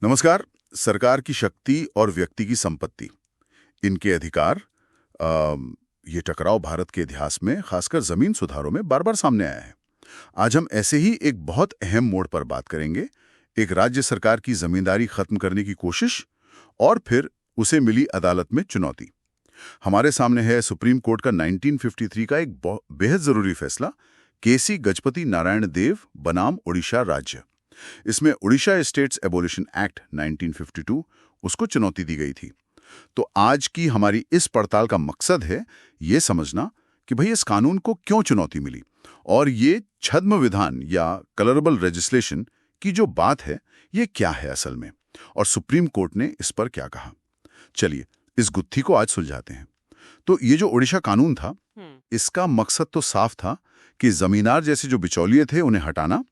नमस्कार। सरकार की शक्ति और व्यक्ति की संपत्ति, इनके अधिकार, अ, ये टकराव भारत के इतिहास में खासकर जमीन सुधारों में बार बार सामने आया है। आज हम ऐसे ही एक बहुत अहम मोड़ पर बात करेंगे, एक राज्य सरकार की जमींदारी खत्म करने की कोशिश और फिर उसे मिली अदालत में चुनौती। हमारे सामने है सुप्रीम कोर्ट का 1953 का एक बेहद जरूरी फैसला, केसी गजपति नारायण देव बनाम ओडिशा राज्य। इसमें ओडिशा स्टेट्स एबोलिशन एक्ट 1952 उसको चुनौती दी गई थी। तो आज की हमारी इस पड़ताल का मकसद है ये समझना कि भाई इस कानून को क्यों चुनौती मिली और ये छद्म विधान या कलरेबल लेजिस्लेशन की जो बात है ये क्या है असल में, और सुप्रीम कोर्ट ने इस पर क्या कहा। चलिए इस गुत्थी को आज सुलझाते हैं। तो ये जो ओडिशा कानून था, इसका मकसद तो साफ था कि जमींदार जैसे जो बिचौलिए थे उन्हें हटाना,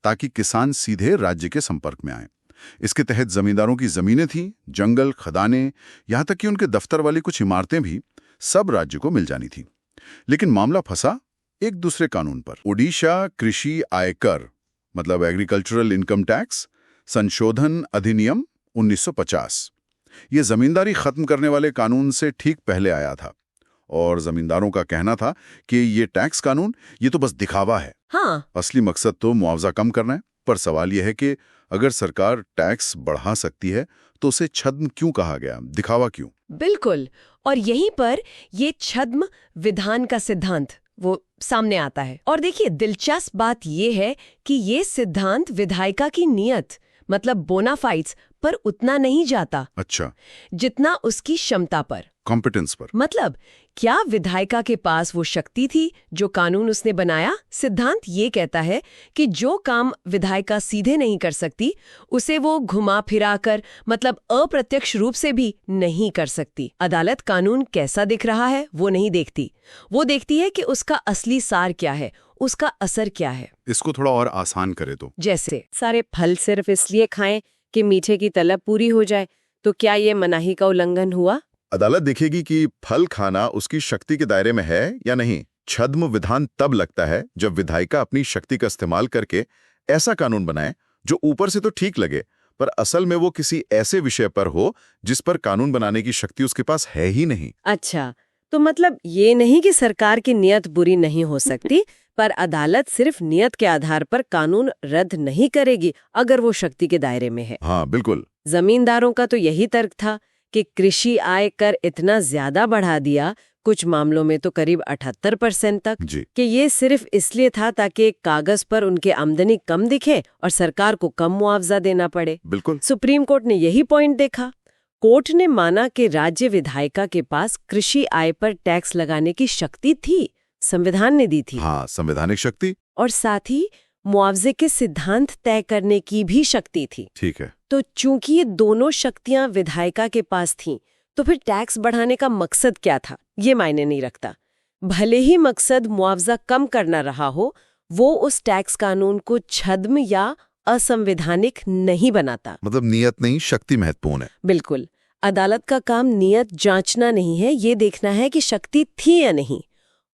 ताकि किसान सीधे राज्य के संपर्क में आए। इसके तहत जमींदारों की जमीनें थीं, जंगल, खदानें, यहां तक कि उनके दफ्तर वाली कुछ इमारतें भी सब राज्य को मिल जानी थी। लेकिन मामला फंसा एक दूसरे कानून पर, ओडिशा कृषि आयकर मतलब एग्रीकल्चरल इनकम टैक्स संशोधन अधिनियम 1950। ये जमींदारी खत्म करने वाले कानून से ठीक पहले आया था और जमींदारों का कहना था कि ये टैक्स कानून ये तो बस दिखावा है। हाँ। असली मकसद तो मुआवजा कम करना है। पर सवाल यह है कि अगर सरकार टैक्स बढ़ा सकती है तो उसे छद्म क्यों कहा गया, दिखावा क्यों? बिल्कुल। और यहीं पर ये छद्म विधान का सिद्धांत वो सामने आता है। और देखिए दिलचस्प बात ये है कि ये सिद्धांत विधायिका की नियत मतलब बोनाफाइड्स पर उतना नहीं जाता। अच्छा, जितना उसकी क्षमता पर, कॉम्पिटेंस पर। मतलब क्या विधायिका के पास वो शक्ति थी जो कानून उसने बनाया? सिद्धांत ये कहता है कि जो काम विधायिका सीधे नहीं कर सकती उसे वो घुमा फिरा कर मतलब अप्रत्यक्ष रूप से भी नहीं कर सकती। अदालत कानून कैसा दिख रहा है वो नहीं देखती, वो देखती है कि उसका असली सार क्या है, उसका असर क्या है। इसको थोड़ा और आसान करे तो, जैसे सारे फल सिर्फ इसलिए खाएं कि मीठे की तलब पूरी हो जाए, तो क्या ये मनाही का उल्लंघन हुआ? अदालत देखेगी कि फल खाना उसकी शक्ति के दायरे में है या नहीं। छद्म विधान तब लगता है जब विधायिका अपनी शक्ति का इस्तेमाल करके ऐसा कानून बनाए जो ऊपर से तो ठीक लगे पर असल में वो किसी ऐसे विषय पर हो जिस पर कानून बनाने की शक्ति उसके पास है ही नहीं। अच्छा, तो मतलब ये नहीं कि सरकार की नियत बुरी नहीं हो सकती, पर अदालत सिर्फ नियत के आधार पर कानून रद्द नहीं करेगी अगर वो शक्ति के दायरे में है। हाँ बिल्कुल। जमींदारों का तो यही तर्क था कि कृषि आय कर इतना ज्यादा बढ़ा दिया, कुछ मामलों में तो करीब 78% तक, कि ये सिर्फ इसलिए था ताकि कागज पर उनके आमदनी कम दिखे और सरकार को कम मुआवजा देना पड़े। बिल्कुल। सुप्रीम कोर्ट ने यही पॉइंट देखा। कोर्ट ने माना कि राज्य विधायिका के पास कृषि आय पर टैक्स लगाने की शक्ति थी, संविधान ने दी थी। हाँ, संवैधानिक शक्ति। और साथ ही मुआवजे के सिद्धांत तय करने की भी शक्ति थी। ठीक है। तो चूंकि ये दोनों शक्तियां विधायिका के पास थीं, तो फिर टैक्स बढ़ाने का मकसद क्या था ये मायने नहीं रखता। भले ही मकसद मुआवजा कम करना रहा हो, वो उस टैक्स कानून को छद्म या असंवैधानिक नहीं बनाता। मतलब नियत नहीं, शक्ति महत्वपूर्ण है। बिल्कुल। अदालत का काम नियत जांचना नहीं है, ये देखना है कि शक्ति थी या नहीं।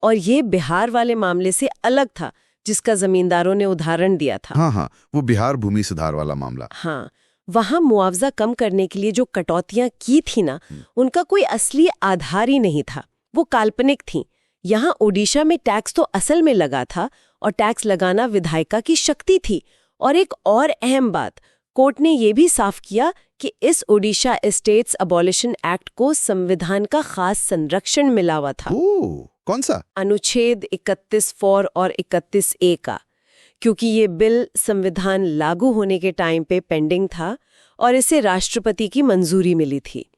और ये बिहार वाले मामले से अलग था जिसका जमींदारों ने उदाहरण दिया था। हाँ, वो बिहार भूमि सुधार वाला मामला। हाँ, वहां मुआवजा कम करने के लिए जो कटौतियां की थी ना, उनका कोई असली आधार ही नहीं था, वो काल्पनिक थी। यहाँ ओडिशा में टैक्स तो असल में लगा था और टैक्स लगाना विधायिका की शक्ति थी। और एक और अहम बात, कोर्ट ने ये भी साफ किया कि इस ओडिशा स्टेट्स अबॉलिशन एक्ट को संविधान का खास संरक्षण मिला हुआ था। कौन सा? अनुच्छेद 31(4) और 31(a) का, क्योंकि ये बिल संविधान लागू होने के टाइम पे पेंडिंग था और इसे राष्ट्रपति की मंजूरी मिली थी।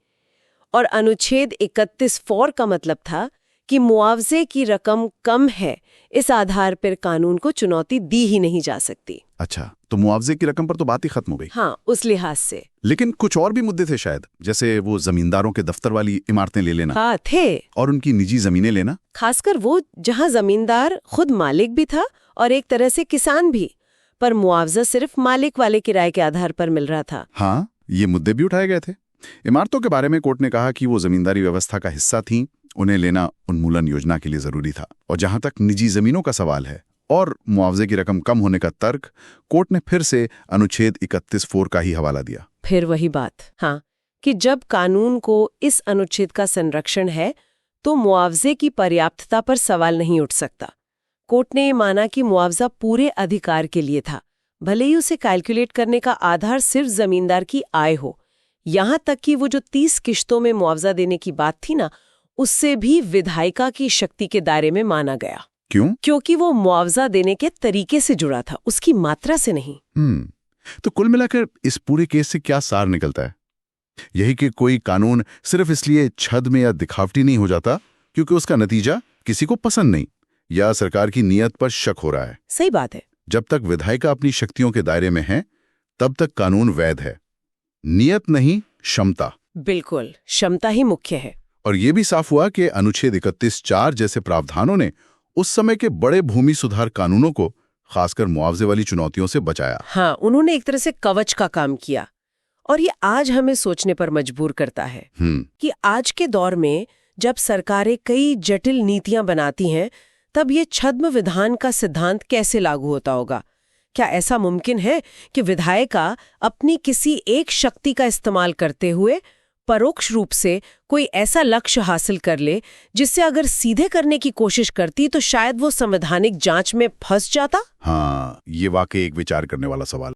और अनुच्छेद 31(4) का मतलब था कि मुआवजे की रकम कम है, इस आधार पर कानून को चुनौती दी ही नहीं जा सकती। अच्छा, तो मुआवजे की रकम पर तो बात ही खत्म हो गई। हाँ, उस लिहाज से। लेकिन कुछ और भी मुद्दे थे शायद, जैसे वो जमींदारों के दफ्तर वाली इमारतें ले लेना। हाँ थे। और उनकी निजी जमीनें लेना, खासकर वो जहाँ जमींदार खुद मालिक भी था और एक तरह से किसान भी, पर मुआवजा सिर्फ मालिक वाले किराए के आधार पर मिल रहा था। हाँ, ये मुद्दे भी उठाए गए थे। इमारतों के बारे में कोर्ट ने कहा कि वो जमींदारी व्यवस्था का हिस्सा थीं, उन्हें लेना उन्मूलन योजना के लिए जरूरी था। और जहां तक निजी जमीनों का सवाल है और मुआवजे की रकम कम होने का तर्क, कोर्ट ने फिर से अनुच्छेद 31(4) का ही हवाला दिया। फिर वही बात, हाँ, कि जब कानून को इस अनुच्छेद का संरक्षण है तो मुआवजे की पर्याप्तता पर सवाल नहीं उठ सकता। कोर्ट ने ये माना कि मुआवजा पूरे अधिकार के लिए था, भले ही उसे कैलकुलेट करने का आधार सिर्फ जमींदार की आय हो। यहां तक कि वो जो 30 किश्तों में मुआवजा देने की बात थी ना, उससे भी विधायिका की शक्ति के दायरे में माना गया। क्यों? क्योंकि वो मुआवजा देने के तरीके से जुड़ा था, उसकी मात्रा से नहीं। तो कुल मिलाकर इस पूरे केस से क्या सार निकलता है? यही कि कोई कानून सिर्फ इसलिए छद्म या दिखावटी नहीं हो जाता क्योंकि उसका नतीजा किसी को पसंद नहीं या सरकार की नीयत पर शक हो रहा है। सही बात है। जब तक विधायिका अपनी शक्तियों के दायरे में है तब तक कानून वैध है। नियत नहीं, क्षमता। बिल्कुल, क्षमता ही मुख्य है। और ये भी साफ हुआ कि अनुच्छेद 31(4) जैसे प्रावधानों ने उस समय के बड़े भूमि सुधार कानूनों को खासकर मुआवजे वाली चुनौतियों से बचाया। हाँ, उन्होंने एक तरह से कवच का काम किया। और ये आज हमें सोचने पर मजबूर करता है कि आज के दौर में जब सरकारें कई जटिल नीतियां बनाती हैं, तब ये छद्म विधान का सिद्धांत कैसे लागू होता होगा? क्या ऐसा मुमकिन है कि विधायिका अपनी किसी एक शक्ति का इस्तेमाल करते हुए परोक्ष रूप से कोई ऐसा लक्ष्य हासिल कर ले जिससे अगर सीधे करने की कोशिश करती तो शायद वो संवैधानिक जांच में फंस जाता? हाँ, ये वाकई एक विचार करने वाला सवाल।